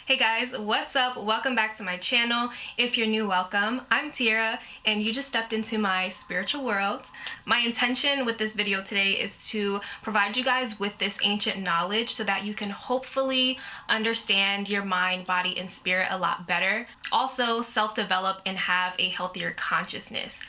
Hey guys, what's up? Welcome back to my channel. If you're new, welcome. I'm Tiara and you just stepped into my spiritual world. My intention with this video today is to provide you guys with this ancient knowledge so that you can hopefully understand your mind, body, and spirit a lot better. Also, self-develop and have a healthier consciousness.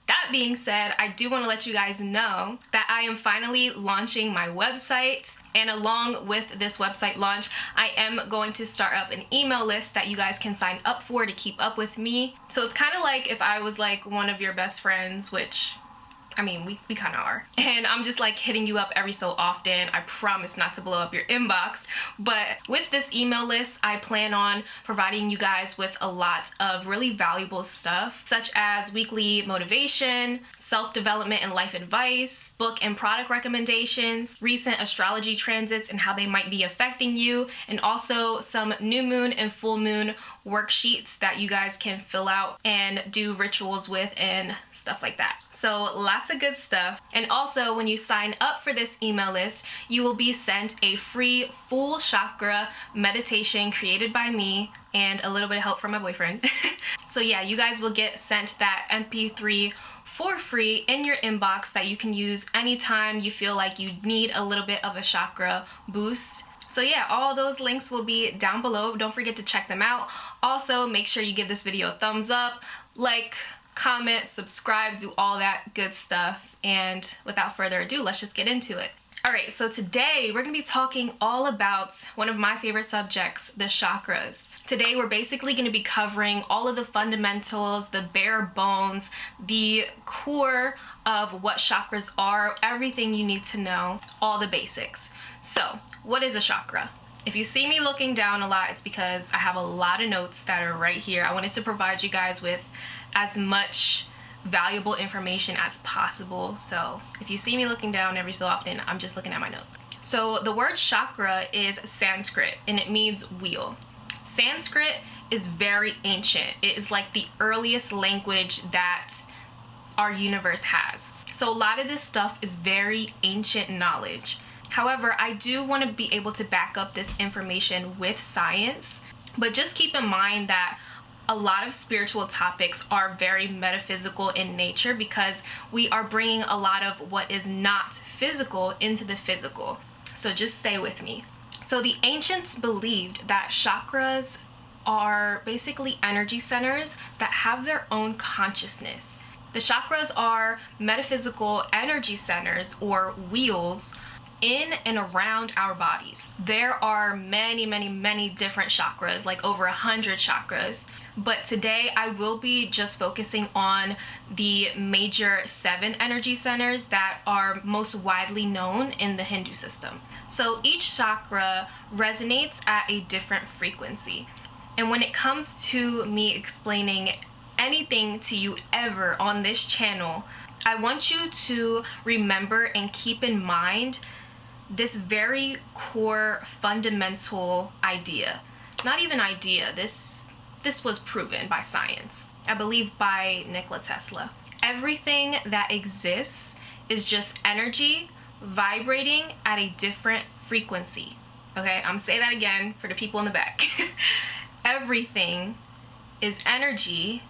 That being said, I do want to let you guys know that I am finally launching my website, and along with this website launch, I am going to start up an email list that you guys can sign up for to keep up with me. So it's kind of like if I was like one of your best friends, which I mean, we kind of are. And I'm just like hitting you up every so often. I promise not to blow up your inbox. But with this email list, I plan on providing you guys with a lot of really valuable stuff, such as weekly motivation, self-development and life advice, book and product recommendations, recent astrology transits and how they might be affecting you, and also some new moon and full moon worksheets that you guys can fill out and do rituals with and stuff like that. So lots of good stuff. And also, when you sign up for this email list, you will be sent a free full chakra meditation created by me and a little bit of help from my boyfriend. So yeah, you guys will get sent that MP3 for free in your inbox that you can use anytime you feel like you need a little bit of a chakra boost. So yeah, all those links will be down below. Don't forget to check them out. Also, make sure you give this video a thumbs up, like, comment, subscribe, do all that good stuff. And without further ado, let's just get into it. Alright, so today we're going to be talking all about one of my favorite subjects, the chakras. Today we're basically going to be covering all of the fundamentals, the bare bones, the core of what chakras are, everything you need to know, all the basics. So, what is a chakra? If you see me looking down a lot, it's because I have a lot of notes that are right here. I wanted to provide you guys with as much valuable information as possible. So if you see me looking down every so often, I'm just looking at my notes. So the word chakra is Sanskrit and it means wheel. Sanskrit is very ancient. It is like the earliest language that our universe has. So a lot of this stuff is very ancient knowledge. However, I do want to be able to back up this information with science, but just keep in mind that a lot of spiritual topics are very metaphysical in nature because we are bringing a lot of what is not physical into the physical. So just stay with me. So the ancients believed that chakras are basically energy centers that have their own consciousness. The chakras are metaphysical energy centers or wheels in and around our bodies. There are many different chakras, like over 100 chakras, but today I will be just focusing on the major 7 energy centers that are most widely known in the Hindu system. So each chakra resonates at a different frequency. And when it comes to me explaining anything to you ever on this channel, I want you to remember and keep in mind this very core fundamental idea. Not even idea, this was proven by science. I believe by Nikola Tesla. Everything that exists is just energy vibrating at a different frequency. Okay, I'm gonna say that again for the people in the back. Everything is energy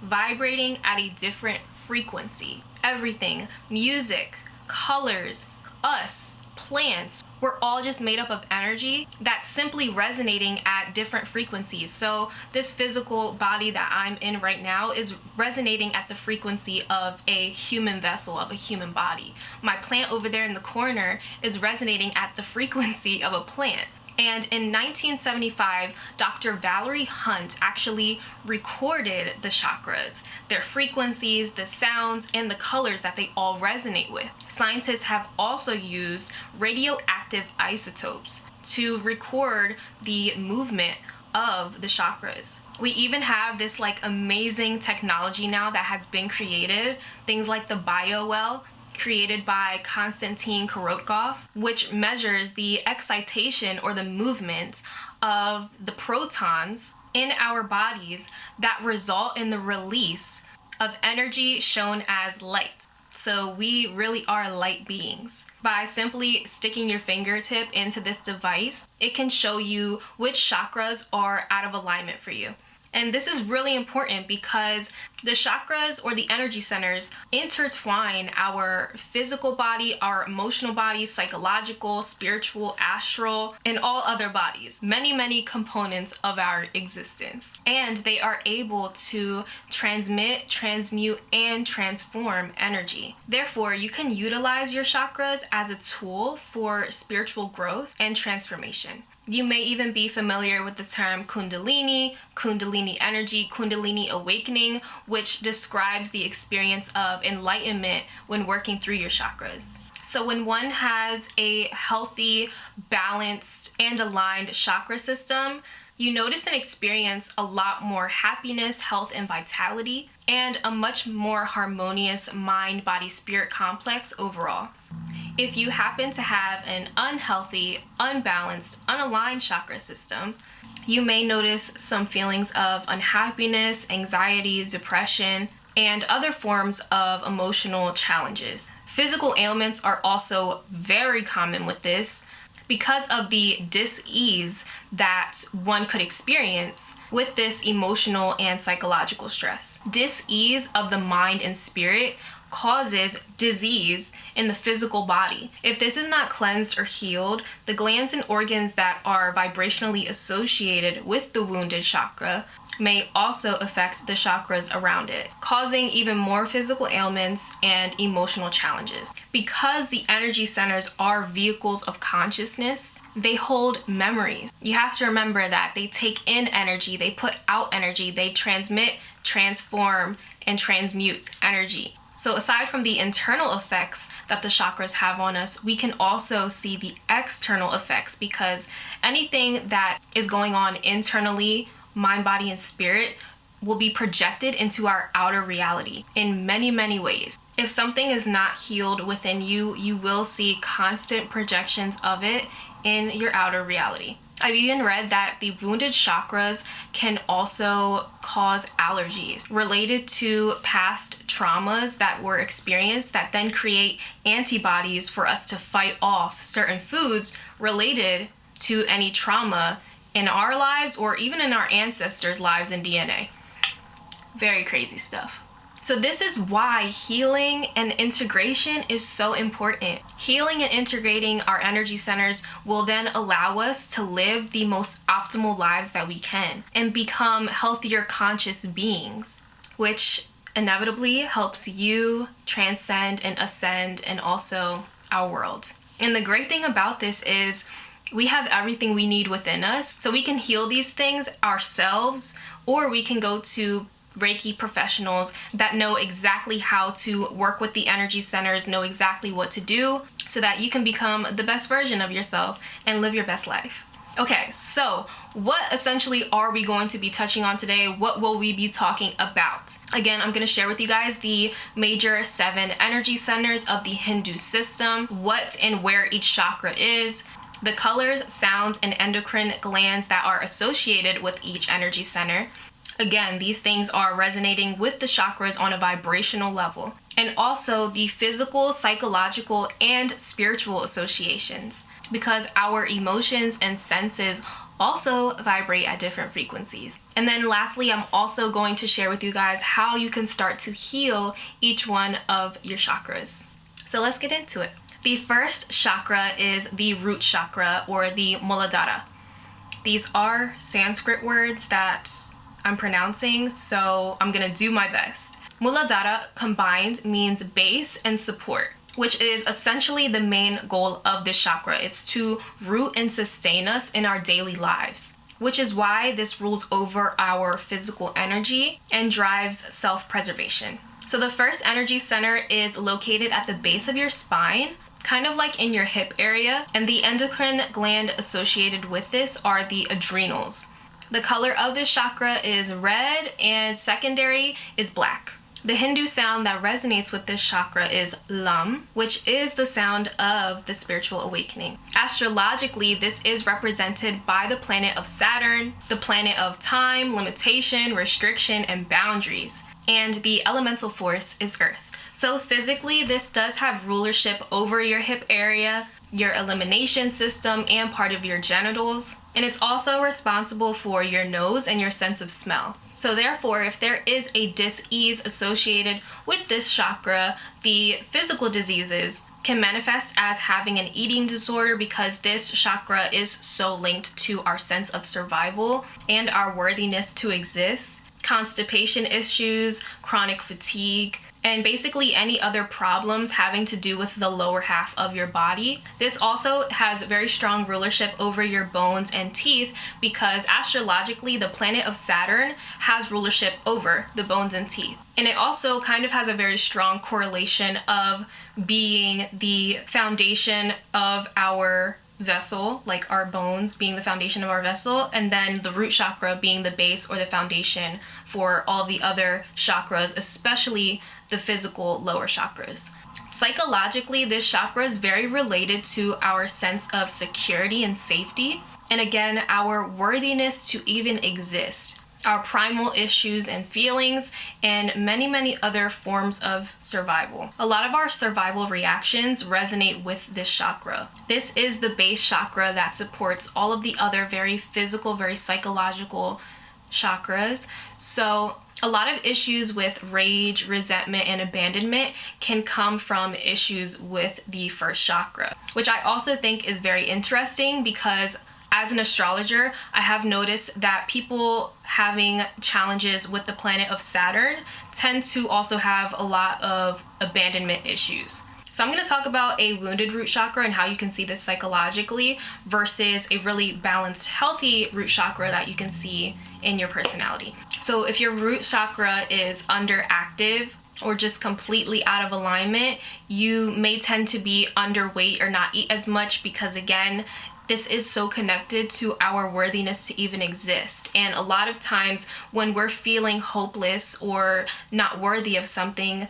vibrating at a different frequency. Everything, music, colors, us, plants, we're all just made up of energy that's simply resonating at different frequencies. So this physical body that I'm in right now is resonating at the frequency of a human vessel, of a human body. My plant over there in the corner is resonating at the frequency of a plant. And in 1975, Dr. Valerie Hunt actually recorded the chakras, their frequencies, the sounds, and the colors that they all resonate with. Scientists have also used radioactive isotopes to record the movement of the chakras. We even have this like amazing technology now that has been created, things like the BioWell, created by Konstantin Korotkov, which measures the excitation or the movement of the protons in our bodies that result in the release of energy shown as light. So we really are light beings. By simply sticking your fingertip into this device, it can show you which chakras are out of alignment for you. And this is really important because the chakras, or the energy centers, intertwine our physical body, our emotional body, psychological, spiritual, astral, and all other bodies. Many, many components of our existence. And they are able to transmit, transmute, and transform energy. Therefore, you can utilize your chakras as a tool for spiritual growth and transformation. You may even be familiar with the term Kundalini, Kundalini energy, Kundalini awakening, which describes the experience of enlightenment when working through your chakras. So when one has a healthy, balanced, and aligned chakra system, you notice and experience a lot more happiness, health, and vitality, and a much more harmonious mind, body, spirit complex overall. If you happen to have an unhealthy, unbalanced, unaligned chakra system, you may notice some feelings of unhappiness, anxiety, depression, and other forms of emotional challenges. Physical ailments are also very common with this because of the dis-ease that one could experience with this emotional and psychological stress. Dis-ease of the mind and spirit causes disease in the physical body. If this is not cleansed or healed, the glands and organs that are vibrationally associated with the wounded chakra may also affect the chakras around it, causing even more physical ailments and emotional challenges. Because the energy centers are vehicles of consciousness, they hold memories. You have to remember that they take in energy, they put out energy, they transmit, transform, and transmute energy. So aside from the internal effects that the chakras have on us, we can also see the external effects, because anything that is going on internally, mind, body, and spirit, will be projected into our outer reality in many, many ways. If something is not healed within you, you will see constant projections of it in your outer reality. I've even read that the wounded chakras can also cause allergies related to past traumas that were experienced that then create antibodies for us to fight off certain foods related to any trauma in our lives or even in our ancestors' lives and DNA. Very crazy stuff. So this is why healing and integration is so important. Healing and integrating our energy centers will then allow us to live the most optimal lives that we can and become healthier, conscious beings, which inevitably helps you transcend and ascend, and also our world. And the great thing about this is we have everything we need within us, so we can heal these things ourselves, or we can go to Reiki professionals that know exactly how to work with the energy centers, know exactly what to do, so that you can become the best version of yourself and live your best life. Okay, so what essentially are we going to be touching on today? What will we be talking about? Again, I'm going to share with you guys the major 7 energy centers of the Hindu system, what and where each chakra is, the colors, sounds, and endocrine glands that are associated with each energy center. Again, these things are resonating with the chakras on a vibrational level. And also the physical, psychological, and spiritual associations, because our emotions and senses also vibrate at different frequencies. And then lastly, I'm also going to share with you guys how you can start to heal each one of your chakras. So let's get into it. The first chakra is the root chakra, or the Muladhara. These are Sanskrit words that I'm pronouncing, so I'm gonna do my best. Muladhara combined means base and support, which is essentially the main goal of this chakra. It's to root and sustain us in our daily lives, which is why this rules over our physical energy and drives self-preservation. So the first energy center is located at the base of your spine, kind of like in your hip area, and the endocrine gland associated with this are the adrenals. The color of this chakra is red, and secondary is black. The Hindu sound that resonates with this chakra is Lam, which is the sound of the spiritual awakening. Astrologically, this is represented by the planet of Saturn, the planet of time, limitation, restriction, and boundaries. And the elemental force is Earth. So physically, this does have rulership over your hip area, your elimination system, and part of your genitals. And it's also responsible for your nose and your sense of smell. So therefore, if there is a dis-ease associated with this chakra, the physical diseases can manifest as having an eating disorder, because this chakra is so linked to our sense of survival and our worthiness to exist. Constipation issues, chronic fatigue, and basically any other problems having to do with the lower half of your body. This also has very strong rulership over your bones and teeth, because astrologically the planet of Saturn has rulership over the bones and teeth. And it also kind of has a very strong correlation of being the foundation of our vessel, like our bones being the foundation of our vessel, and then the root chakra being the base or the foundation for all the other chakras, especially the physical lower chakras. Psychologically, this chakra is very related to our sense of security and safety, and again, our worthiness to even exist, our primal issues and feelings, and many other forms of survival. A lot of our survival reactions resonate with this chakra. This is the base chakra that supports all of the other very physical, very psychological chakras. So a lot of issues with rage, resentment, and abandonment can come from issues with the first chakra, which I also think is very interesting, because as an astrologer, I have noticed that people having challenges with the planet of Saturn tend to also have a lot of abandonment issues. So I'm going to talk about a wounded root chakra and how you can see this psychologically versus a really balanced, healthy root chakra that you can see in your personality. So if your root chakra is underactive or just completely out of alignment, you may tend to be underweight or not eat as much, because again, this is so connected to our worthiness to even exist. And a lot of times when we're feeling hopeless or not worthy of something,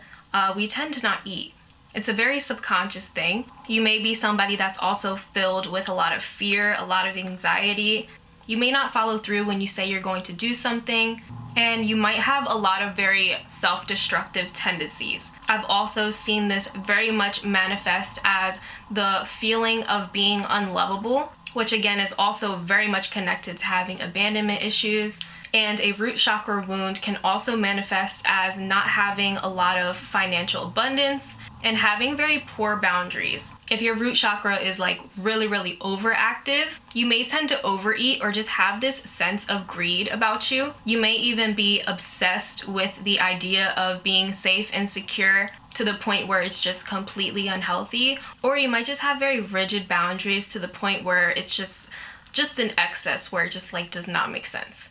we tend to not eat. It's a very subconscious thing. You may be somebody that's also filled with a lot of fear, a lot of anxiety. You may not follow through when you say you're going to do something, and you might have a lot of very self-destructive tendencies. I've also seen this very much manifest as the feeling of being unlovable, which again is also very much connected to having abandonment issues. And a root chakra wound can also manifest as not having a lot of financial abundance and having very poor boundaries. If your root chakra is like really overactive, you may tend to overeat or just have this sense of greed about you. You may even be obsessed with the idea of being safe and secure to the point where it's just completely unhealthy. Or you might just have very rigid boundaries to the point where it's just an excess where it just like does not make sense.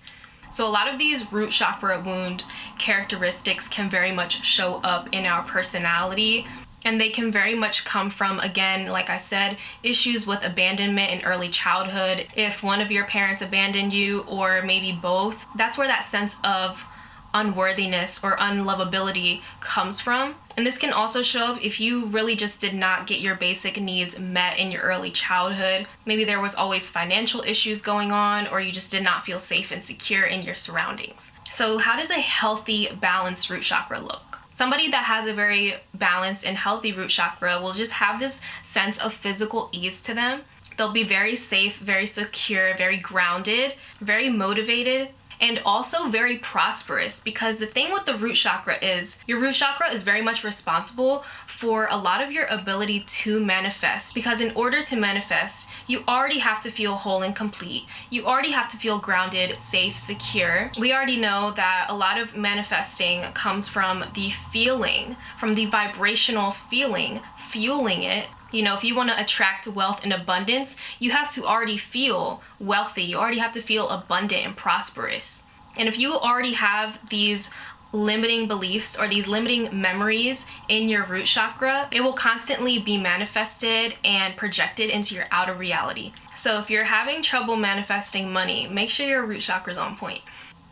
So a lot of these root chakra wound characteristics can very much show up in our personality, and they can very much come from, again, like I said, issues with abandonment in early childhood. If one of your parents abandoned you, or maybe both, that's where that sense of unworthiness or unlovability comes from. And this can also show up if you really just did not get your basic needs met in your early childhood. Maybe there was always financial issues going on, or you just did not feel safe and secure in your surroundings. So how does a healthy, balanced root chakra look? Somebody that has a very balanced and healthy root chakra will just have this sense of physical ease to them. They'll be very safe, very secure, very grounded, very motivated, and also very prosperous, because the thing with the root chakra is your root chakra is very much responsible for a lot of your ability to manifest, because in order to manifest, you already have to feel whole and complete. You already have to feel grounded, safe, secure. We already know that a lot of manifesting comes from the feeling, from the vibrational feeling, fueling it. You know, if you want to attract wealth and abundance, you have to already feel wealthy. You already have to feel abundant and prosperous. And if you already have these limiting beliefs or these limiting memories in your root chakra, it will constantly be manifested and projected into your outer reality. So if you're having trouble manifesting money, make sure your root chakra is on point.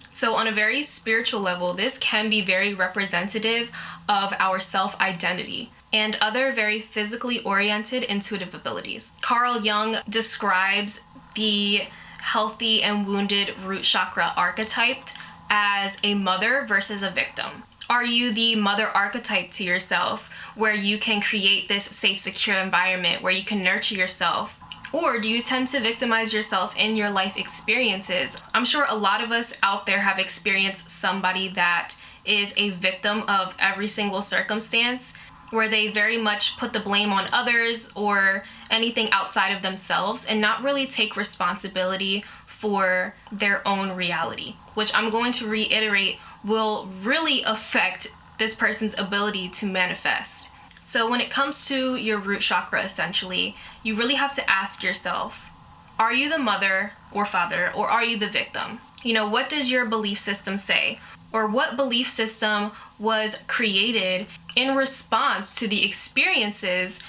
So on a very spiritual level, this can be very representative of our self-identity and other very physically oriented intuitive abilities. Carl Jung describes the healthy and wounded root chakra archetype as a mother versus a victim. Are you the mother archetype to yourself, where you can create this safe, secure environment where you can nurture yourself? Or do you tend to victimize yourself in your life experiences? I'm sure a lot of us out there have experienced somebody that is a victim of every single circumstance, where they very much put the blame on others or anything outside of themselves and not really take responsibility for their own reality, which I'm going to reiterate will really affect this person's ability to manifest. So when it comes to your root chakra, essentially, you really have to ask yourself, are you the mother or father, or are you the victim? You know, what does your belief system say? Or what belief system was created in response to the experiences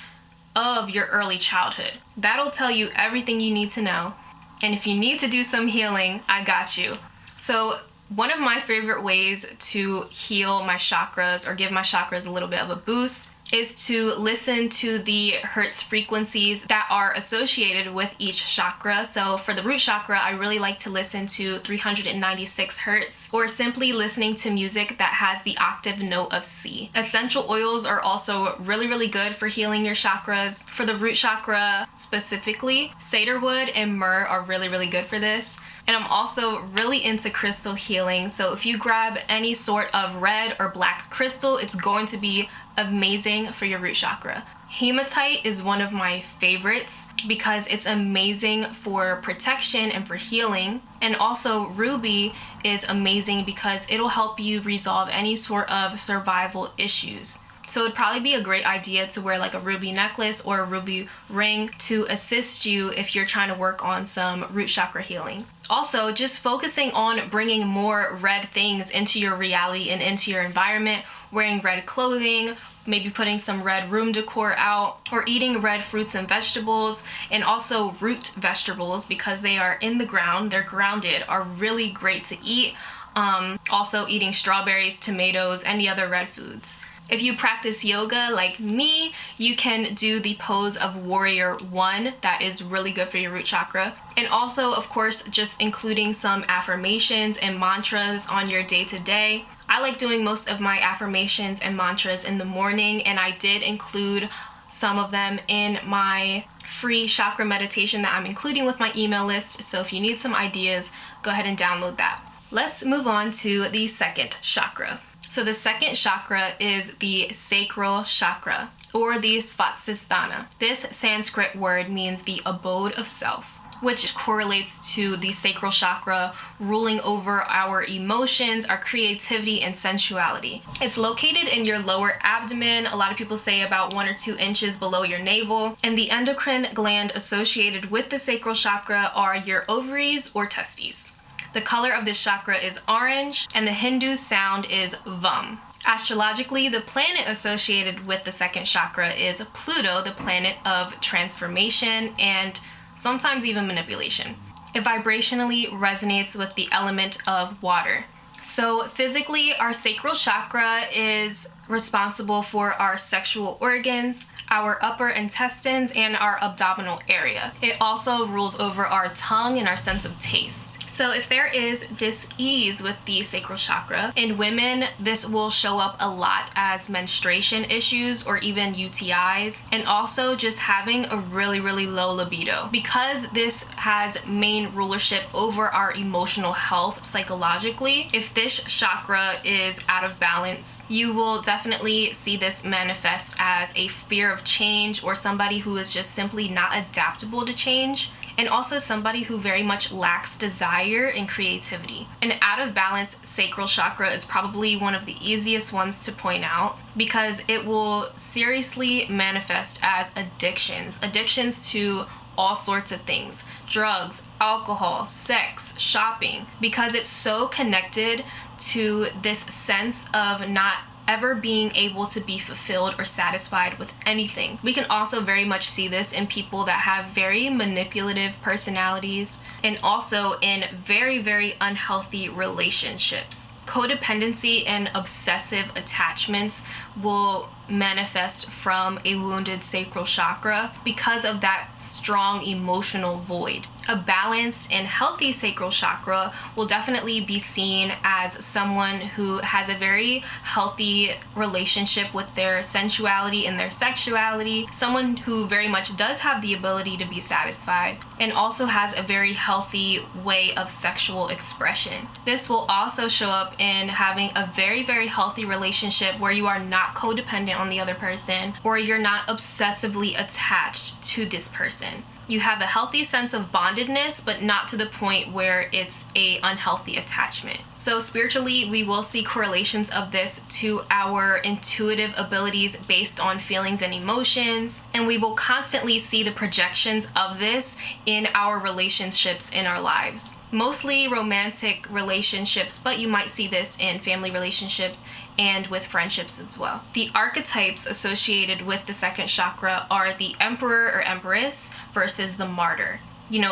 of your early childhood? That'll tell you everything you need to know. And if you need to do some healing, I got you. So one of my favorite ways to heal my chakras or give my chakras a little bit of a boost is to listen to the hertz frequencies that are associated with each chakra. So for the root chakra, I really like to listen to 396 hertz, or simply listening to music that has the octave note of C. Essential oils are also really, really good for healing your chakras. For the root chakra specifically, cedarwood and myrrh are really, really good for this. And I'm also really into crystal healing. So if you grab any sort of red or black crystal, it's going to be amazing for your root chakra. Hematite is one of my favorites because it's amazing for protection and for healing. And also ruby is amazing because it'll help you resolve any sort of survival issues. So it'd probably be a great idea to wear like a ruby necklace or a ruby ring to assist you if you're trying to work on some root chakra healing. Also, just focusing on bringing more red things into your reality and into your environment, wearing red clothing, maybe putting some red room decor out, or eating red fruits and vegetables, and also root vegetables because they are in the ground, they're grounded, are really great to eat. Also eating strawberries, tomatoes, any other red foods. If you practice yoga like me, you can do the pose of Warrior 1. That is really good for your root chakra. And also, of course, just including some affirmations and mantras on your day-to-day. I like doing most of my affirmations and mantras in the morning, and I did include some of them in my free chakra meditation that I'm including with my email list. So if you need some ideas, go ahead and download that. Let's move on to the second chakra. So the second chakra is the sacral chakra, or the Svadhisthana. This Sanskrit word means the abode of self, which correlates to the sacral chakra ruling over our emotions, our creativity, and sensuality. It's located in your lower abdomen. A lot of people say about 1 or 2 inches below your navel. And the endocrine gland associated with the sacral chakra are your ovaries or testes. The color of this chakra is orange, and the Hindu sound is Vam. Astrologically, the planet associated with the second chakra is Pluto, the planet of transformation and sometimes even manipulation. It vibrationally resonates with the element of water. So physically, our sacral chakra is responsible for our sexual organs, our upper intestines, and our abdominal area. It also rules over our tongue and our sense of taste. So if there is dis-ease with the sacral chakra, in women, this will show up a lot as menstruation issues or even UTIs, and also just having a really, really low libido. Because this has main rulership over our emotional health psychologically, if this chakra is out of balance, you will definitely see this manifest as a fear of change, or somebody who is just simply not adaptable to change, and also somebody who very much lacks desire and creativity. An out of balance sacral chakra is probably one of the easiest ones to point out because it will seriously manifest as addictions to all sorts of things: drugs, alcohol, sex, shopping, because it's so connected to this sense of not ever being able to be fulfilled or satisfied with anything. We can also very much see this in people that have very manipulative personalities, and also in very, very unhealthy relationships. Codependency and obsessive attachments will manifest from a wounded sacral chakra because of that strong emotional void. A balanced and healthy sacral chakra will definitely be seen as someone who has a very healthy relationship with their sensuality and their sexuality, someone who very much does have the ability to be satisfied, and also has a very healthy way of sexual expression. This will also show up in having a very, very healthy relationship where you are not codependent on the other person, or you're not obsessively attached to this person. You have a healthy sense of bondedness, but not to the point where it's a unhealthy attachment. So spiritually, we will see correlations of this to our intuitive abilities based on feelings and emotions, and we will constantly see the projections of this in our relationships in our lives. Mostly romantic relationships, but you might see this in family relationships and with friendships as well. The archetypes associated with the second chakra are the emperor or empress versus the martyr.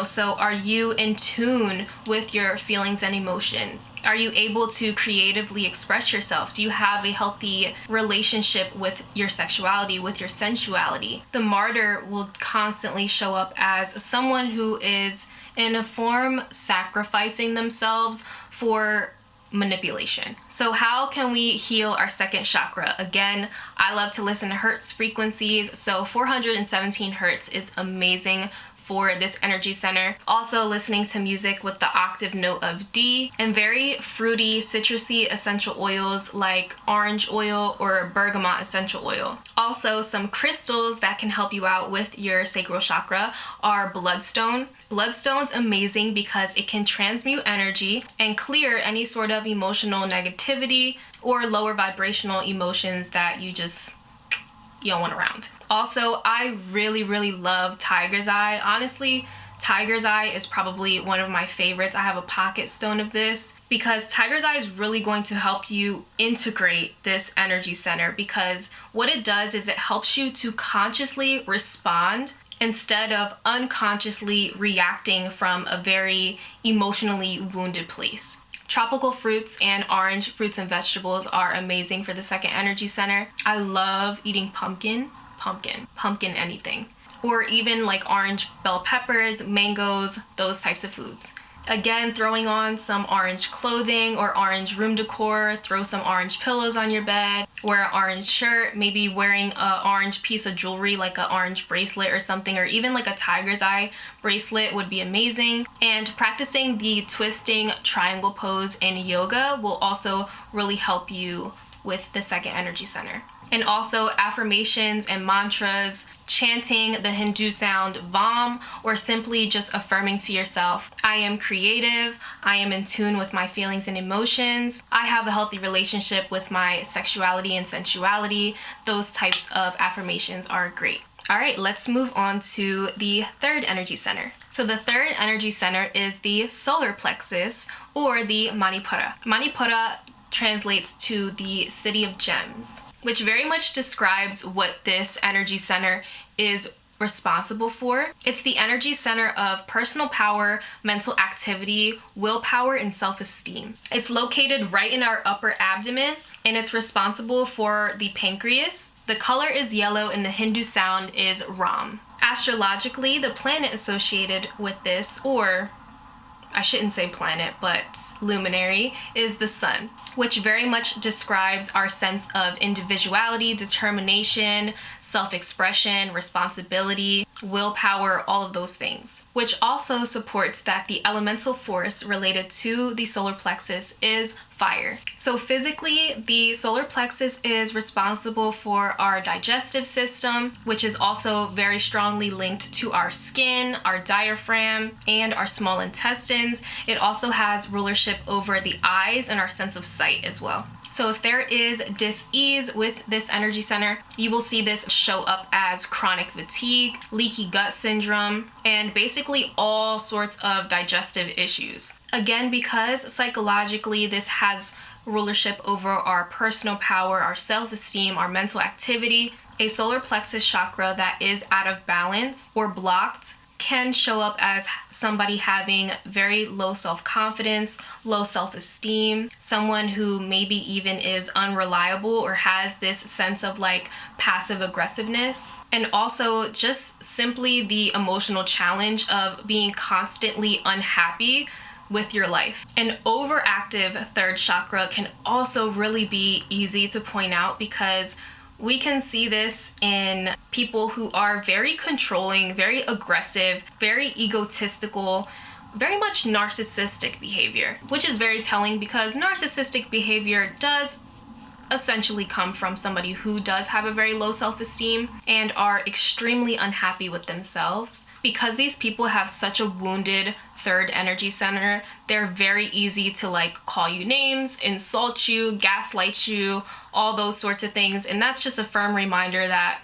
So are you in tune with your feelings and emotions? Are you able to creatively express yourself? Do you have a healthy relationship with your sexuality, with your sensuality? The martyr will constantly show up as someone who is in a form sacrificing themselves for manipulation. So how can we heal our second chakra? Again, I love to listen to hertz frequencies, so 417 hertz is amazing for this energy center. Also listening to music with the octave note of D, and very fruity, citrusy essential oils like orange oil or bergamot essential oil. Also, some crystals that can help you out with your sacral chakra are bloodstone. Bloodstone's amazing because it can transmute energy and clear any sort of emotional negativity or lower vibrational emotions that you don't want around. Also, I really, really love tiger's eye. Honestly, tiger's eye is probably one of my favorites. I have a pocket stone of this because tiger's eye is really going to help you integrate this energy center, because what it does is it helps you to consciously respond instead of unconsciously reacting from a very emotionally wounded place. Tropical fruits and orange fruits and vegetables are amazing for the second energy center. I love eating pumpkin anything. Or even like orange bell peppers, mangoes, those types of foods. Again, throwing on some orange clothing or orange room decor, throw some orange pillows on your bed, wear an orange shirt, maybe wearing an orange piece of jewelry like an orange bracelet or something, or even like a tiger's eye bracelet would be amazing. And practicing the twisting triangle pose in yoga will also really help you with the second energy center. And also affirmations and mantras, chanting the Hindu sound Vam, or simply just affirming to yourself, I am creative, I am in tune with my feelings and emotions, I have a healthy relationship with my sexuality and sensuality. Those types of affirmations are great. All right, let's move on to the third energy center. So the third energy center is the solar plexus, or the Manipura. Manipura translates to the city of gems, which very much describes what this energy center is responsible for. It's the energy center of personal power, mental activity, willpower, and self-esteem. It's located right in our upper abdomen, and it's responsible for the pancreas. The color is yellow, and the Hindu sound is Ram. Astrologically, the planet associated with this, or I shouldn't say planet, but luminary, is the sun, which very much describes our sense of individuality, determination, self-expression, responsibility, willpower, all of those things, which also supports that the elemental force related to the solar plexus is fire. So physically, the solar plexus is responsible for our digestive system, which is also very strongly linked to our skin, our diaphragm, and our small intestines. It also has rulership over the eyes and our sense of sight as well. So if there is dis-ease with this energy center, you will see this show up as chronic fatigue, leaky gut syndrome, and basically all sorts of digestive issues. Again, because psychologically this has rulership over our personal power, our self-esteem, our mental activity, a solar plexus chakra that is out of balance or blocked can show up as somebody having very low self-confidence, low self-esteem, someone who maybe even is unreliable or has this sense of like passive aggressiveness. And also just simply the emotional challenge of being constantly unhappy with your life. An overactive third chakra can also really be easy to point out because we can see this in people who are very controlling, very aggressive, very egotistical, very much narcissistic behavior, which is very telling because narcissistic behavior does essentially come from somebody who does have a very low self-esteem and are extremely unhappy with themselves. Because these people have such a wounded third energy center, they're very easy to like call you names, insult you, gaslight you, all those sorts of things. And that's just a firm reminder that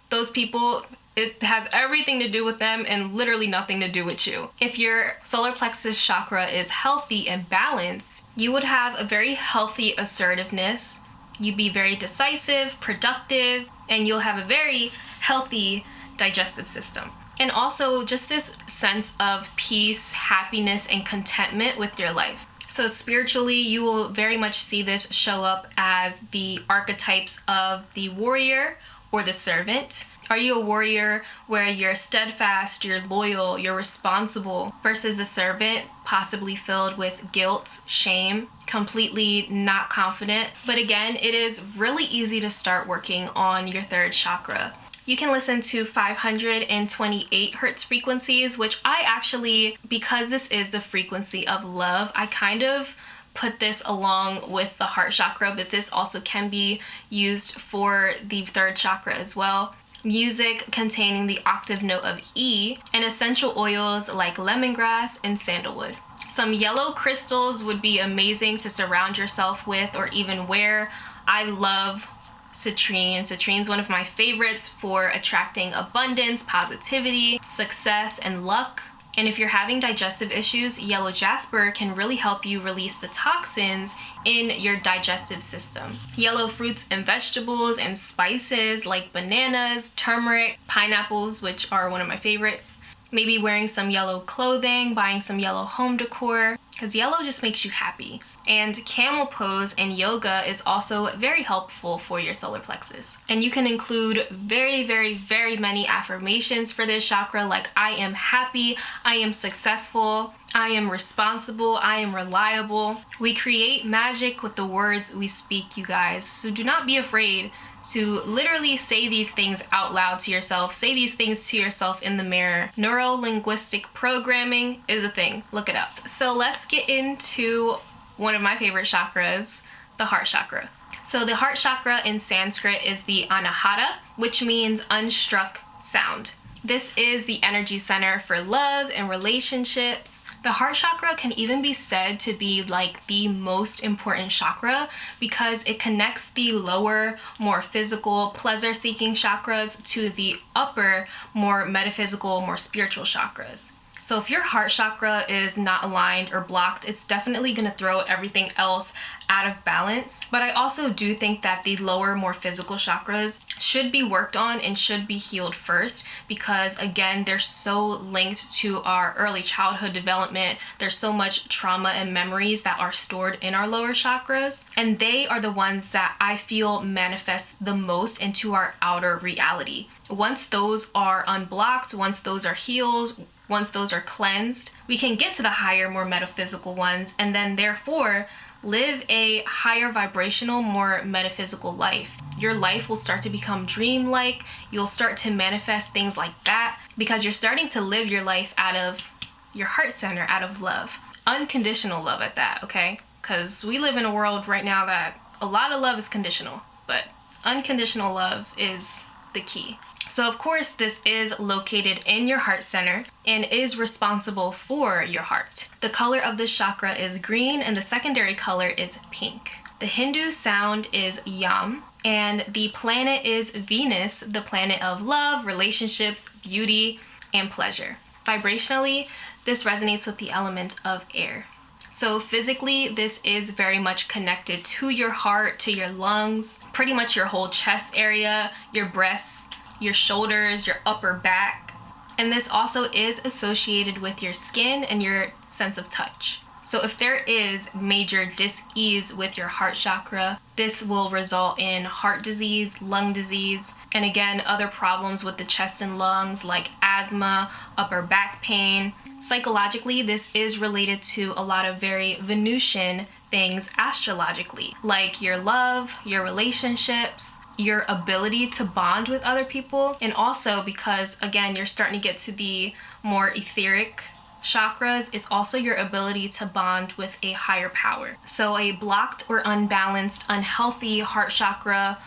those people, it has everything to do with them and literally nothing to do with you. If your solar plexus chakra is healthy and balanced, you would have a very healthy assertiveness. You'd be very decisive, productive, and you'll have a very healthy digestive system. And also just this sense of peace, happiness, and contentment with your life. So spiritually, you will very much see this show up as the archetypes of the warrior or the servant. Are you a warrior where you're steadfast, you're loyal, you're responsible, versus the servant possibly filled with guilt, shame, completely not confident? But again, it is really easy to start working on your third chakra. You can listen to 528 hertz frequencies, which I actually, because this is the frequency of love, I kind of put this along with the heart chakra, but this also can be used for the third chakra as well. Music containing the octave note of E, and essential oils like lemongrass and sandalwood. Some yellow crystals would be amazing to surround yourself with or even wear. I love citrine. Citrine's one of my favorites for attracting abundance, positivity, success, and luck. And if you're having digestive issues, yellow jasper can really help you release the toxins in your digestive system. Yellow fruits and vegetables and spices like bananas, turmeric, pineapples, which are one of my favorites. Maybe wearing some yellow clothing, buying some yellow home decor, because yellow just makes you happy. And camel pose and yoga is also very helpful for your solar plexus. And you can include very, very, very many affirmations for this chakra, like I am happy, I am successful, I am responsible, I am reliable. We create magic with the words we speak, you guys. So do not be afraid to literally say these things out loud to yourself. Say these things to yourself in the mirror. Neuro-linguistic programming is a thing. Look it up. So let's get into one of my favorite chakras, the heart chakra. So the heart chakra in Sanskrit is the Anahata, which means unstruck sound. This is the energy center for love and relationships. The heart chakra can even be said to be like the most important chakra because it connects the lower, more physical, pleasure-seeking chakras to the upper, more metaphysical, more spiritual chakras. So if your heart chakra is not aligned or blocked, it's definitely going to throw everything else out of balance. But I also do think that the lower, more physical chakras should be worked on and should be healed first because, again, they're so linked to our early childhood development. There's so much trauma and memories that are stored in our lower chakras, and they are the ones that I feel manifest the most into our outer reality. Once those are unblocked, once those are healed, once those are cleansed, we can get to the higher, more metaphysical ones, and then therefore live a higher vibrational, more metaphysical life. Your life will start to become dreamlike. You'll start to manifest things like that because you're starting to live your life out of your heart center, out of love. Unconditional love at that, okay? Because we live in a world right now that a lot of love is conditional, but unconditional love is the key. So of course, this is located in your heart center and is responsible for your heart. The color of this chakra is green and the secondary color is pink. The Hindu sound is Yam and the planet is Venus, the planet of love, relationships, beauty, and pleasure. Vibrationally, this resonates with the element of air. So physically, this is very much connected to your heart, to your lungs, pretty much your whole chest area, your breasts, your shoulders, your upper back. And this also is associated with your skin and your sense of touch. So if there is major dis-ease with your heart chakra, this will result in heart disease, lung disease, and again, other problems with the chest and lungs like asthma, upper back pain. Psychologically, this is related to a lot of very Venusian things astrologically, like your love, your relationships, your ability to bond with other people, and also because, again, you're starting to get to the more etheric chakras, it's also your ability to bond with a higher power. So a blocked or unbalanced, unhealthy heart chakra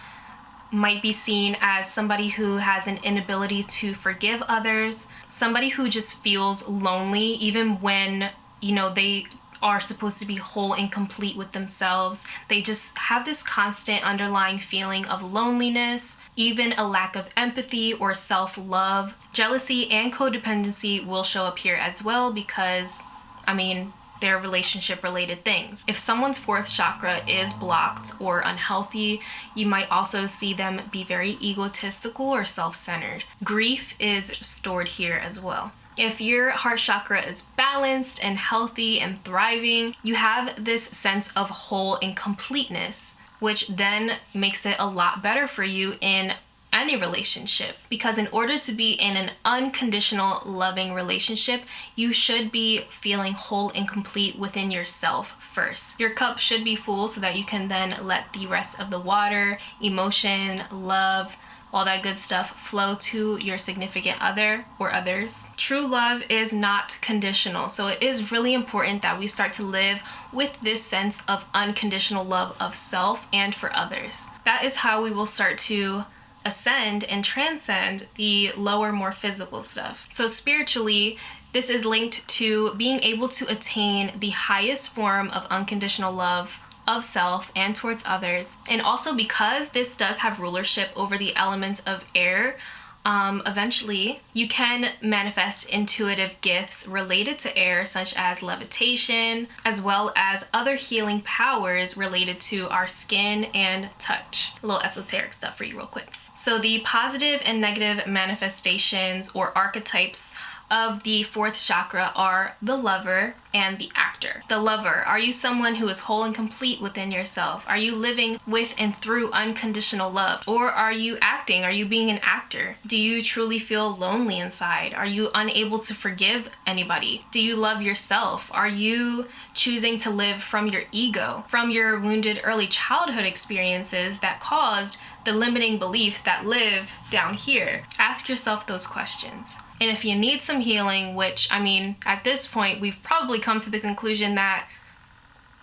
might be seen as somebody who has an inability to forgive others, somebody who just feels lonely even when, you know, they are supposed to be whole and complete with themselves. They just have this constant underlying feeling of loneliness, even a lack of empathy or self-love. Jealousy and codependency will show up here as well because, I mean, they're relationship related things. If someone's fourth chakra is blocked or unhealthy, you might also see them be very egotistical or self-centered. Grief is stored here as well. If your heart chakra is balanced and healthy and thriving, you have this sense of whole and completeness, which then makes it a lot better for you in any relationship. Because in order to be in an unconditional, loving relationship, you should be feeling whole and complete within yourself first. Your cup should be full so that you can then let the rest of the water, emotion, love, all that good stuff flow to your significant other or others. True love is not conditional, so it is really important that we start to live with this sense of unconditional love of self and for others. That is how we will start to ascend and transcend the lower, more physical stuff. So spiritually, this is linked to being able to attain the highest form of unconditional love of self and towards others. And also because this does have rulership over the elements of air, eventually you can manifest intuitive gifts related to air, such as levitation, as well as other healing powers related to our skin and touch. A little esoteric stuff for you real quick. So the positive and negative manifestations or archetypes of the fourth chakra are the lover and the actor. The lover, are you someone who is whole and complete within yourself? Are you living with and through unconditional love? Or are you acting? Are you being an actor? Do you truly feel lonely inside? Are you unable to forgive anybody? Do you love yourself? Are you choosing to live from your ego, from your wounded early childhood experiences that caused the limiting beliefs that live down here? Ask yourself those questions. And if you need some healing, which, I mean, at this point, we've probably come to the conclusion that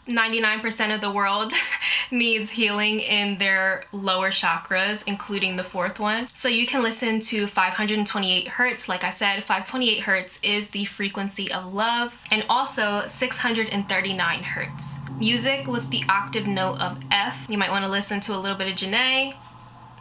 99% of the world needs healing in their lower chakras, including the fourth one. So you can listen to 528 hertz. Like I said, 528 hertz is the frequency of love, and also 639 hertz. Music with the octave note of F. You might want to listen to a little bit of Janae,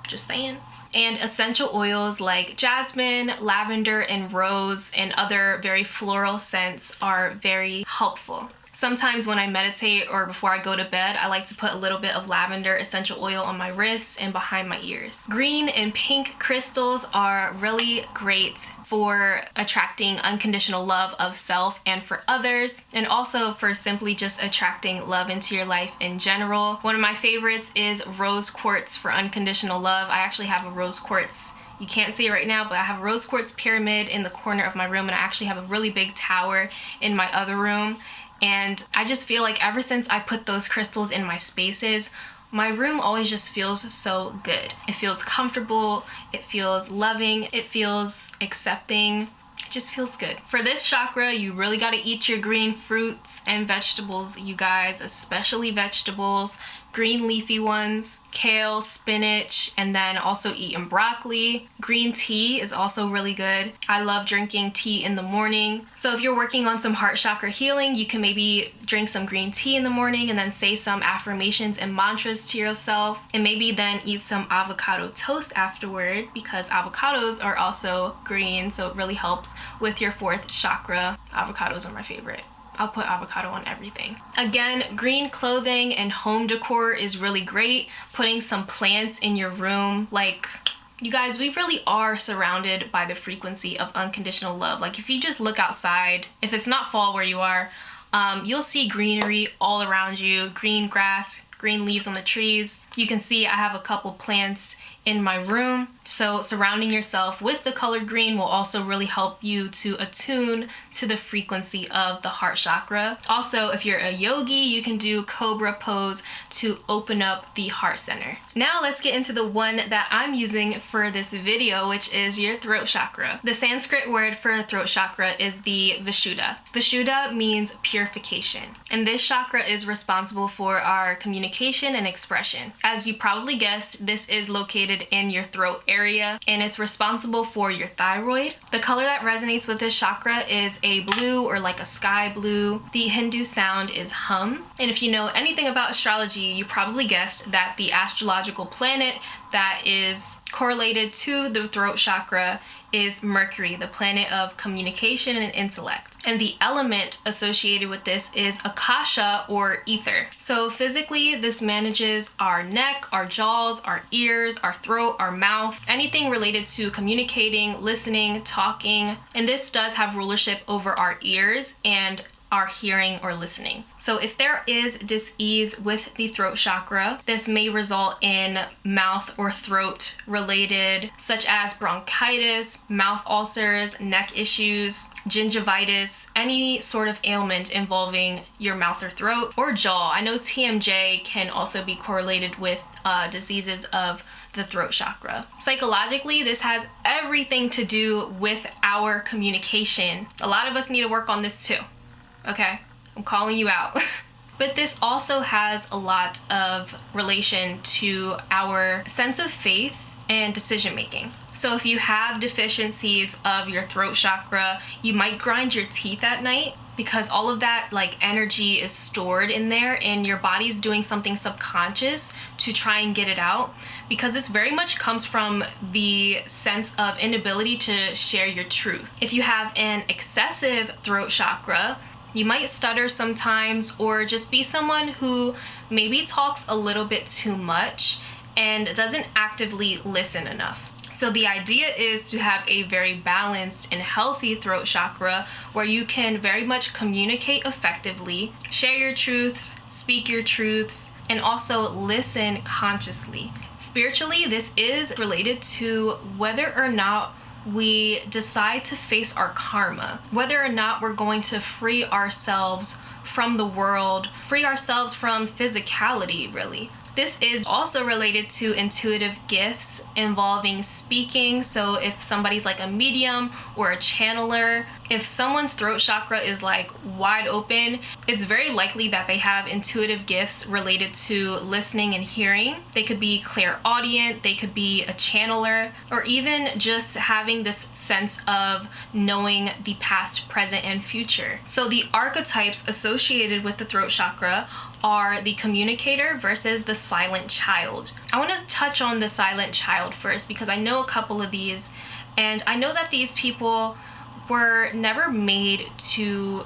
just saying. And essential oils like jasmine, lavender, and rose, and other very floral scents are very helpful. Sometimes when I meditate or before I go to bed, I like to put a little bit of lavender essential oil on my wrists and behind my ears. Green and pink crystals are really great for attracting unconditional love of self and for others, and also for simply just attracting love into your life in general. One of my favorites is rose quartz for unconditional love. I actually have a rose quartz, you can't see it right now, but I have a rose quartz pyramid in the corner of my room, and I actually have a really big tower in my other room. And I just feel like ever since I put those crystals in my spaces, my room always just feels so good. It feels comfortable, it feels loving, it feels accepting, it just feels good. For this chakra, you really gotta eat your green fruits and vegetables, you guys, especially vegetables, green leafy ones, kale, spinach, and then also eating broccoli. Green tea is also really good. I love drinking tea in the morning. So if you're working on some heart chakra healing, you can maybe drink some green tea in the morning and then say some affirmations and mantras to yourself, and maybe then eat some avocado toast afterward, because avocados are also green, so it really helps with your fourth chakra. Avocados are my favorite. I'll put avocado on everything. Again, green clothing and home decor is really great. Putting some plants in your room, like You guys, we really are surrounded by the frequency of unconditional love. Like if you just look outside, if it's not fall where you are, you'll see greenery all around you, green grass, green leaves on the trees. You can see I have a couple plants in my room. So surrounding yourself with the color green will also really help you to attune to the frequency of the heart chakra. Also, if you're a yogi, you can do cobra pose to open up the heart center. Now let's get into the one that I'm using for this video, which is your throat chakra. The Sanskrit word for throat chakra is the Vishuddha. Vishuddha means purification, and this chakra is responsible for our communication and expression. As you probably guessed, this is located in your throat area, and it's responsible for your thyroid. The color that resonates with this chakra is a blue or like a sky blue. The Hindu sound is hum. And if you know anything about astrology, you probably guessed that the astrological planet that is correlated to the throat chakra is Mercury, the planet of communication and intellect. And the element associated with this is akasha or ether. So physically, this manages our neck, our jaws, our ears, our throat, our mouth, anything related to communicating, listening, talking. And this does have rulership over our ears and our hearing or listening. So if there is dis-ease with the throat chakra, this may result in mouth or throat related, such as bronchitis, mouth ulcers, neck issues, gingivitis, any sort of ailment involving your mouth or throat, or jaw. I know TMJ can also be correlated with diseases of the throat chakra. Psychologically, this has everything to do with our communication. A lot of us need to work on this too. Okay, I'm calling you out. But this also has a lot of relation to our sense of faith and decision making. So if you have deficiencies of your throat chakra, you might grind your teeth at night because all of that like energy is stored in there and your body's doing something subconscious to try and get it out, because this very much comes from the sense of inability to share your truth. If you have an excessive throat chakra, you might stutter sometimes, or just be someone who maybe talks a little bit too much and doesn't actively listen enough. So the idea is to have a very balanced and healthy throat chakra where you can very much communicate effectively, share your truths, speak your truths, and also listen consciously. Spiritually, this is related to whether or not we decide to face our karma, whether or not we're going to free ourselves from the world, free ourselves from physicality, really. This is also related to intuitive gifts involving speaking. So if somebody's like a medium or a channeler, if someone's throat chakra is like wide open, it's very likely that they have intuitive gifts related to listening and hearing. They could be clairaudient, they could be a channeler, or even just having this sense of knowing the past, present, and future. So the archetypes associated with the throat chakra are the communicator versus the silent child. I want to touch on the silent child first because I know a couple of these, and I know that these people were never made to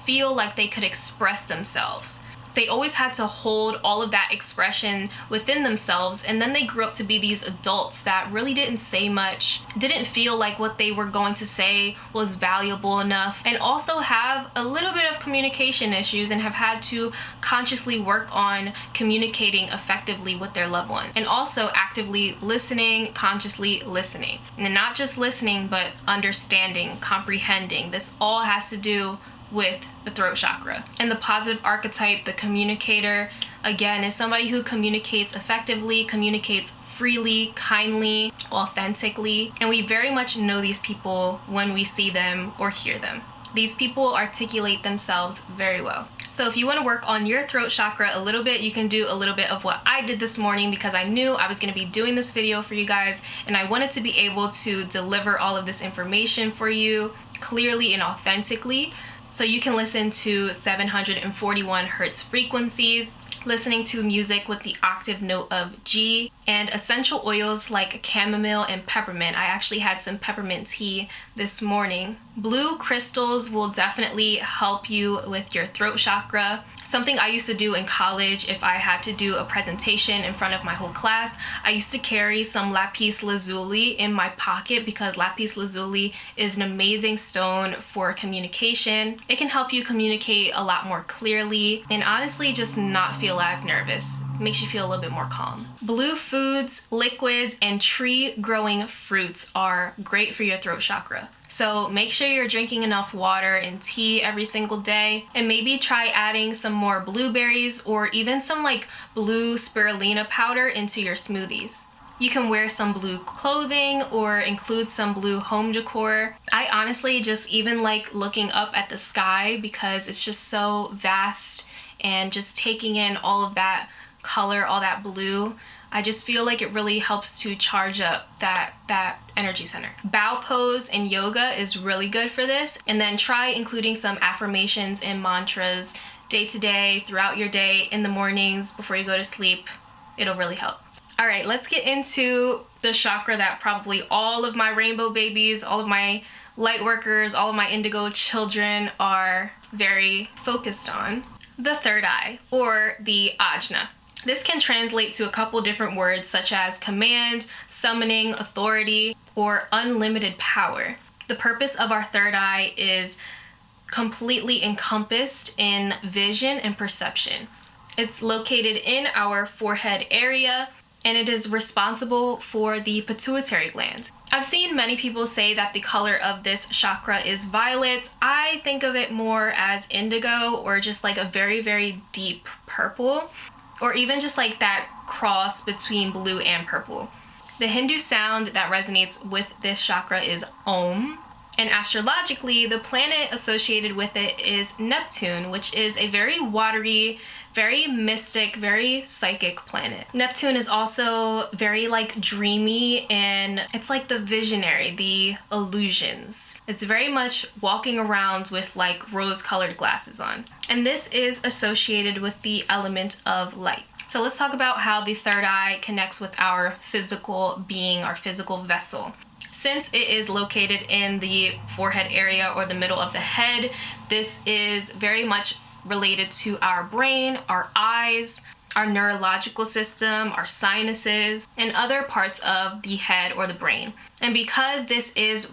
feel like they could express themselves. They always had to hold all of that expression within themselves, and then they grew up to be these adults that really didn't say much, didn't feel like what they were going to say was valuable enough, and also have a little bit of communication issues and have had to consciously work on communicating effectively with their loved one, and also actively listening, consciously listening. And not just listening, but understanding, comprehending. This all has to do with the throat chakra. And the positive archetype, the communicator, again, is somebody who communicates effectively, communicates freely, kindly, authentically, and we very much know these people when we see them or hear them. These people articulate themselves very well. So if you want to work on your throat chakra a little bit, you can do a little bit of what I did this morning, because I knew I was going to be doing this video for you guys, and I wanted to be able to deliver all of this information for you clearly and authentically. So you can listen to 741 hertz frequencies, listening to music with the octave note of G, and essential oils like chamomile and peppermint. I actually had some peppermint tea this morning. Blue crystals will definitely help you with your throat chakra. Something I used to do in college, if I had to do a presentation in front of my whole class, I used to carry some lapis lazuli in my pocket because lapis lazuli is an amazing stone for communication. It can help you communicate a lot more clearly and honestly just not feel as nervous. It makes you feel a little bit more calm. Blue foods, liquids, and tree-growing fruits are great for your throat chakra. So make sure you're drinking enough water and tea every single day, and maybe try adding some more blueberries or even some like blue spirulina powder into your smoothies. You can wear some blue clothing or include some blue home decor. I honestly just even like looking up at the sky because it's just so vast, and just taking in all of that color, all that blue, I just feel like it really helps to charge up that energy center. Bow pose in yoga is really good for this. And then try including some affirmations and mantras day to day, throughout your day, in the mornings, before you go to sleep. It'll really help. All right, let's get into the chakra that probably all of my rainbow babies, all of my light workers, all of my indigo children are very focused on. The third eye, or the Ajna. This can translate to a couple different words such as command, summoning, authority, or unlimited power. The purpose of our third eye is completely encompassed in vision and perception. It's located in our forehead area, and it is responsible for the pituitary gland. I've seen many people say that the color of this chakra is violet. I think of it more as indigo, or just like a very, very deep purple, or even just like that cross between blue and purple. The Hindu sound that resonates with this chakra is Om, and astrologically, the planet associated with it is Neptune, which is a very watery, very mystic, very psychic planet. Neptune is also very like dreamy, and it's like the visionary, the illusions. It's very much walking around with like rose-colored glasses on. And this is associated with the element of light. So let's talk about how the third eye connects with our physical being, our physical vessel. Since it is located in the forehead area or the middle of the head, this is very much related to our brain, our eyes, our neurological system, our sinuses, and other parts of the head or the brain. And because this is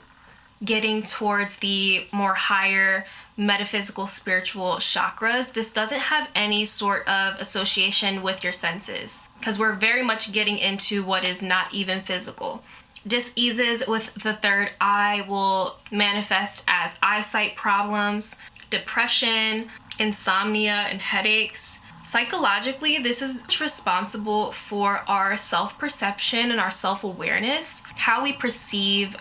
getting towards the more higher metaphysical spiritual chakras, this doesn't have any sort of association with your senses, because we're very much getting into what is not even physical. Diseases with the third eye will manifest as eyesight problems, depression, insomnia, and headaches. Psychologically, this is responsible for our self-perception and our self-awareness, how we perceive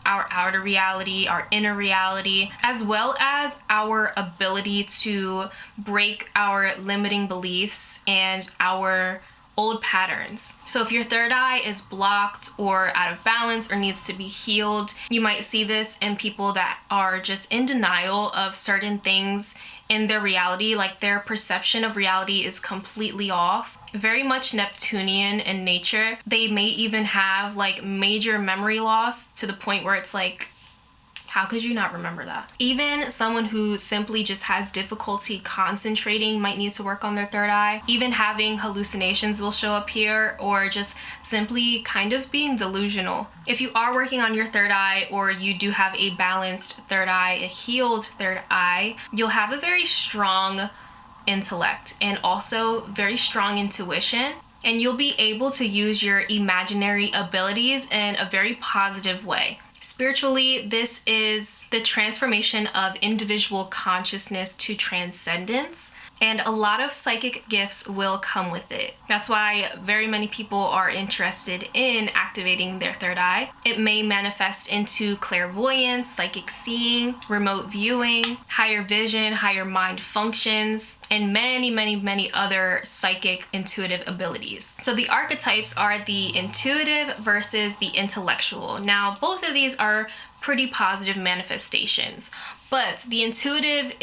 our outer reality, our inner reality, as well as our ability to break our limiting beliefs and our old patterns. So if your third eye is blocked or out of balance or needs to be healed, you might see this in people that are just in denial of certain things in their reality, like their perception of reality is completely off. Very much Neptunian in nature. They may even have like major memory loss to the point where it's like, how could you not remember that? Even someone who simply just has difficulty concentrating might need to work on their third eye. Even having hallucinations will show up here, or just simply kind of being delusional. If you are working on your third eye, or you do have a balanced third eye, a healed third eye, you'll have a very strong intellect and also very strong intuition. And you'll be able to use your imaginary abilities in a very positive way. Spiritually, this is the transformation of individual consciousness to transcendence, and a lot of psychic gifts will come with it. That's why very many people are interested in activating their third eye. It may manifest into clairvoyance, psychic seeing, remote viewing, higher vision, higher mind functions, and many, many, many other psychic intuitive abilities. So the archetypes are the intuitive versus the intellectual. Now, both of these are pretty positive manifestations, but the intuitive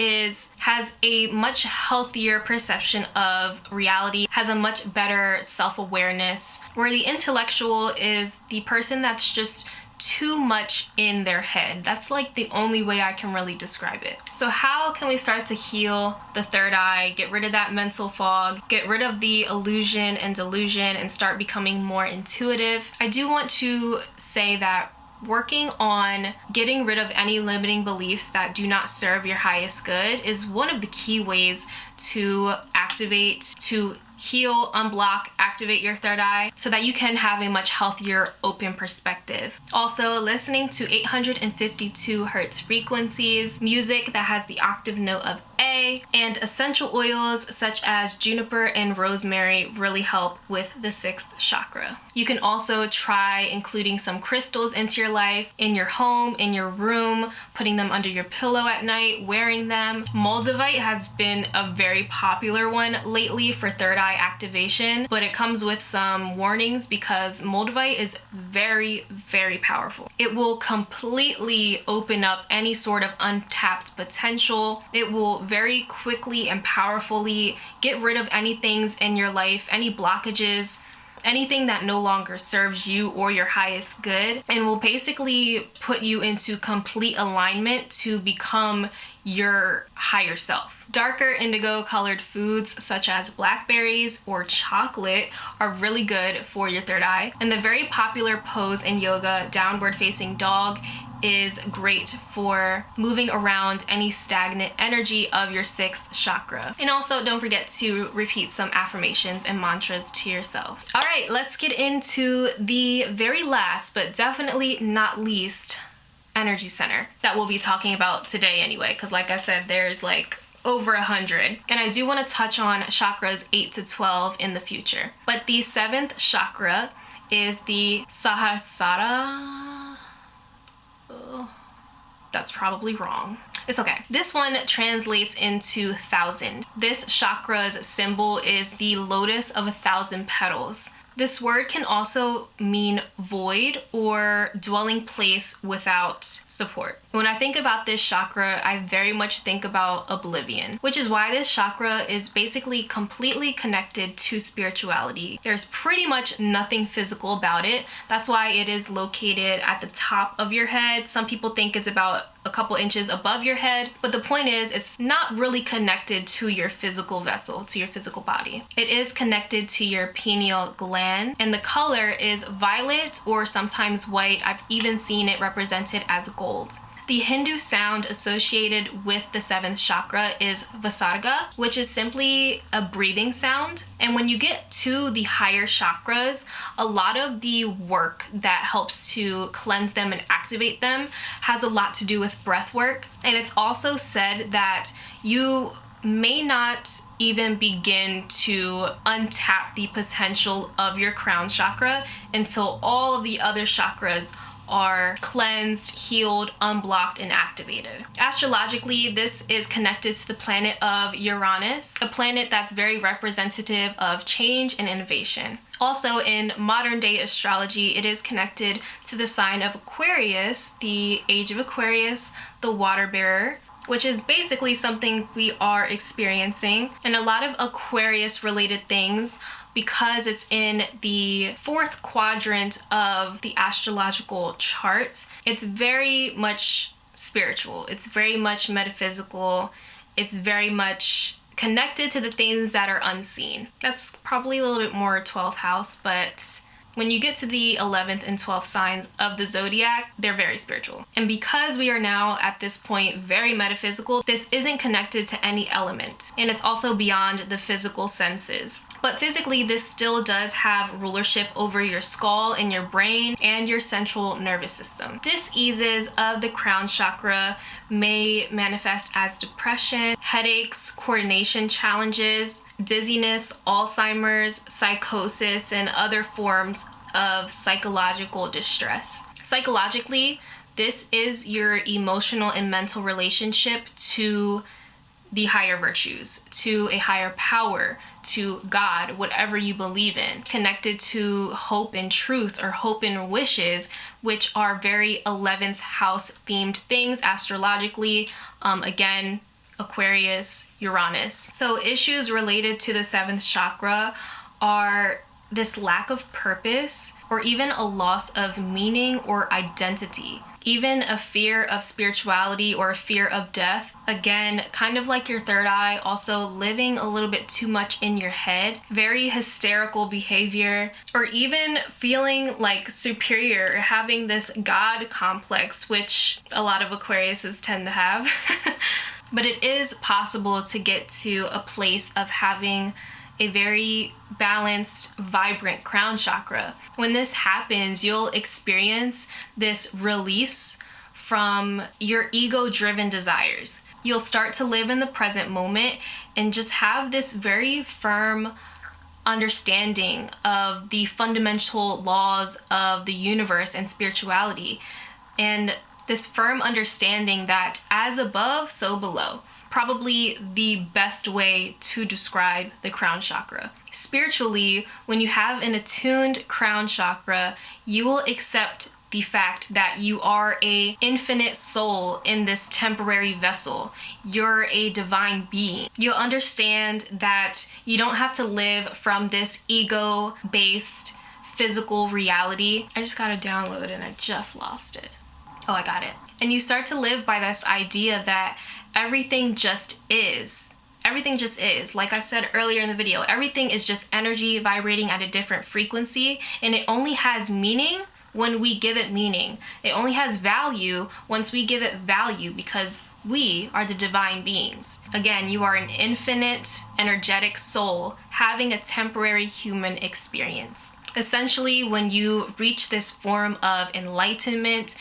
has a much healthier perception of reality, has a much better self-awareness, where the intellectual is the person that's just too much in their head. That's like the only way I can really describe it. So how can we start to heal the third eye, get rid of that mental fog, get rid of the illusion and delusion, and start becoming more intuitive? I do want to say that working on getting rid of any limiting beliefs that do not serve your highest good is one of the key ways to activate, to heal, unblock, activate your third eye so that you can have a much healthier, open perspective. Also, listening to 852 hertz frequencies, music that has the octave note of A, and essential oils such as juniper and rosemary really help with the 6th chakra. You can also try including some crystals into your life, in your home, in your room, putting them under your pillow at night, wearing them. Moldavite has been a very popular one lately for third eye activation, but it comes with some warnings because moldavite is very, very powerful. It will completely open up any sort of untapped potential. It will very quickly and powerfully get rid of any things in your life, any blockages, anything that no longer serves you or your highest good, and will basically put you into complete alignment to become your higher self. Darker indigo colored foods such as blackberries or chocolate are really good for your third eye. And the very popular pose in yoga, downward facing dog, is great for moving around any stagnant energy of your 6th chakra. And also don't forget to repeat some affirmations and mantras to yourself. All right, let's get into the very last, but definitely not least, energy center that we'll be talking about today anyway, because like I said, there's like over 100. And I do want to touch on chakras 8 to 12 in the future. But the 7th chakra is the Sahasrara. That's probably wrong. It's okay. This one translates into 1,000. This chakra's symbol is the lotus of 1,000 petals. This word can also mean void or dwelling place without support. When I think about this chakra, I very much think about oblivion, which is why this chakra is basically completely connected to spirituality. There's pretty much nothing physical about it. That's why it is located at the top of your head. Some people think it's about a couple inches above your head, but the point is it's not really connected to your physical vessel, to your physical body. It is connected to your pineal gland, and the color is violet or sometimes white. I've even seen it represented as gold. The Hindu sound associated with the 7th chakra is Vishuddha, which is simply a breathing sound. And when you get to the higher chakras, a lot of the work that helps to cleanse them and activate them has a lot to do with breath work. And it's also said that you may not even begin to untap the potential of your crown chakra until all of the other chakras are cleansed, healed, unblocked, and activated. Astrologically, this is connected to the planet of Uranus, a planet that's very representative of change and innovation. Also, in modern day astrology, it is connected to the sign of Aquarius, the age of Aquarius, the water bearer, which is basically something we are experiencing. And a lot of Aquarius related things, because it's in the 4th quadrant of the astrological chart, it's very much spiritual. It's very much metaphysical. It's very much connected to the things that are unseen. That's probably a little bit more 12th house, but when you get to the 11th and 12th signs of the zodiac, they're very spiritual. And because we are now at this point very metaphysical, this isn't connected to any element. And it's also beyond the physical senses. But physically, this still does have rulership over your skull and your brain and your central nervous system. Diseases of the crown chakra may manifest as depression, headaches, coordination challenges, dizziness, Alzheimer's, psychosis, and other forms of psychological distress. Psychologically, this is your emotional and mental relationship to the higher virtues, to a higher power, to God, whatever you believe in, connected to hope and truth or hope and wishes, which are very 11th house themed things astrologically. Again, Aquarius, Uranus. So issues related to the 7th chakra are this lack of purpose or even a loss of meaning or identity. Even a fear of spirituality or a fear of death. Again, kind of like your third eye, also living a little bit too much in your head, very hysterical behavior, or even feeling like superior, having this God complex, which a lot of Aquariuses tend to have. But it is possible to get to a place of having a very balanced, vibrant crown chakra. When this happens, you'll experience this release from your ego-driven desires. You'll start to live in the present moment and just have this very firm understanding of the fundamental laws of the universe and spirituality. And this firm understanding that as above, so below. Probably the best way to describe the crown chakra. Spiritually, when you have an attuned crown chakra, you will accept the fact that you are an infinite soul in this temporary vessel. You're a divine being. You'll understand that you don't have to live from this ego-based physical reality. I just got to download and I just lost it. Oh, I got it. And you start to live by this idea that everything just is. Everything just is. Like I said earlier in the video, everything is just energy vibrating at a different frequency, and it only has meaning when we give it meaning. It only has value once we give it value, because we are the divine beings. Again, you are an infinite, energetic soul having a temporary human experience. Essentially, when you reach this form of enlightenment,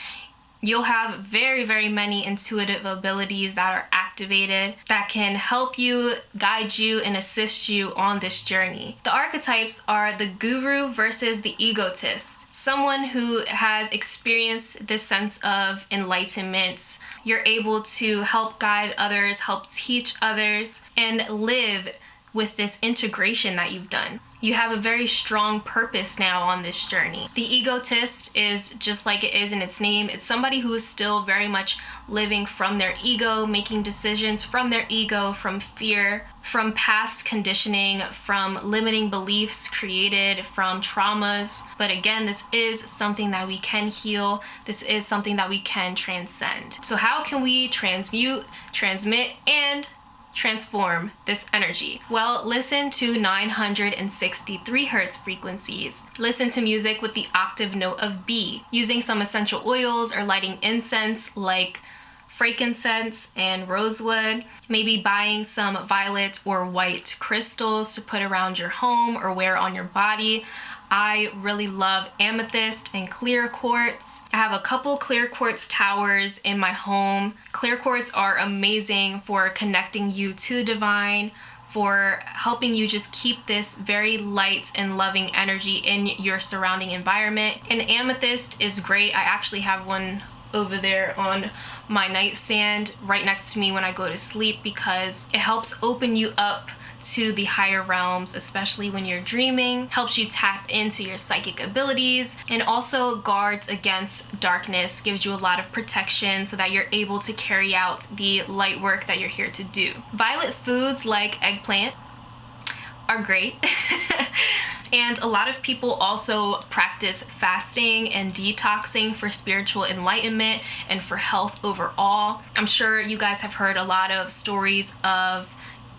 you'll have very, very many intuitive abilities that are activated that can help you, guide you, and assist you on this journey. The archetypes are the guru versus the egotist. Someone who has experienced this sense of enlightenment. You're able to help guide others, help teach others, and live with this integration that you've done. You have a very strong purpose now on this journey. The egotist is just like it is in its name. It's somebody who is still very much living from their ego, making decisions from their ego, from fear, from past conditioning, from limiting beliefs created from traumas. But again, this is something that we can heal. This is something that we can transcend. So how can we transmute, transmit, and transform this energy? Well, listen to 963 hertz frequencies. Listen to music with the octave note of B, using some essential oils or lighting incense like frankincense and rosewood. Maybe buying some violet or white crystals to put around your home or wear on your body. I really love amethyst and clear quartz. I have a couple clear quartz towers in my home. Clear quartz are amazing for connecting you to the divine, for helping you just keep this very light and loving energy in your surrounding environment. And amethyst is great. I actually have one over there on my nightstand right next to me when I go to sleep, because it helps open you up to the higher realms, especially when you're dreaming, helps you tap into your psychic abilities, and also guards against darkness, gives you a lot of protection so that you're able to carry out the light work that you're here to do. Violet foods like eggplant are great. And a lot of people also practice fasting and detoxing for spiritual enlightenment and for health overall. I'm sure you guys have heard a lot of stories of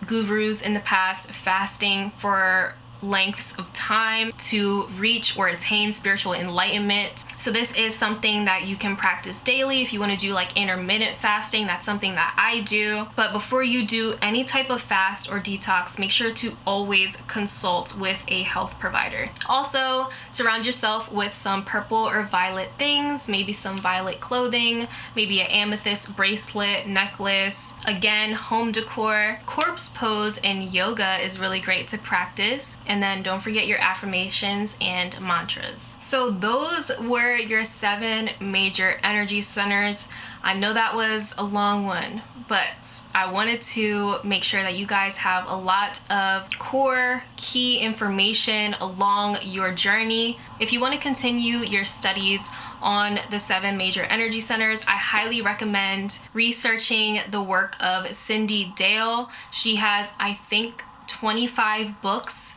gurus in the past fasting for lengths of time to reach or attain spiritual enlightenment. So this is something that you can practice daily. If you want to do like intermittent fasting, that's something that I do. But before you do any type of fast or detox, make sure to always consult with a health provider. Also, surround yourself with some purple or violet things, maybe some violet clothing, maybe an amethyst bracelet, necklace. Again, home decor. Corpse pose in yoga is really great to practice. And then don't forget your affirmations and mantras. So those were your 7 major energy centers. I know that was a long one, but I wanted to make sure that you guys have a lot of core key information along your journey. If you want to continue your studies on the 7 major energy centers, I highly recommend researching the work of Cindy Dale. She has, I think, 25 books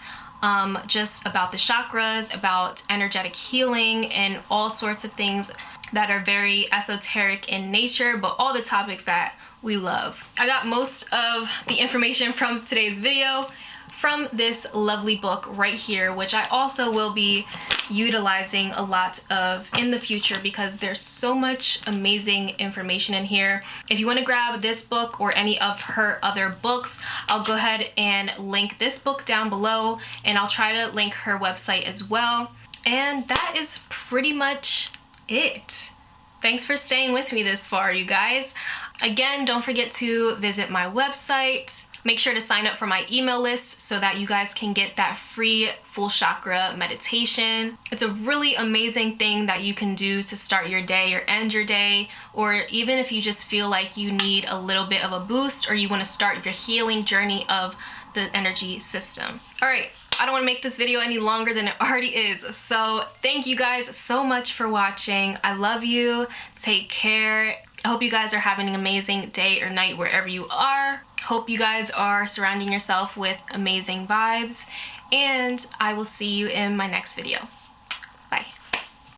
just about the chakras, about energetic healing, and all sorts of things that are very esoteric in nature, but all the topics that we love. I got most of the information from today's video from this lovely book right here, which I also will be utilizing a lot of in the future because there's so much amazing information in here. If you want to grab this book or any of her other books, I'll go ahead and link this book down below, and I'll try to link her website as well. And that is pretty much it. Thanks for staying with me this far, you guys. Again, don't forget to visit my website. Make sure to sign up for my email list so that you guys can get that free full chakra meditation. It's a really amazing thing that you can do to start your day or end your day, or even if you just feel like you need a little bit of a boost or you want to start your healing journey of the energy system. All right, I don't want to make this video any longer than it already is. So thank you guys so much for watching. I love you. Take care. I hope you guys are having an amazing day or night wherever you are. Hope you guys are surrounding yourself with amazing vibes, and I will see you in my next video.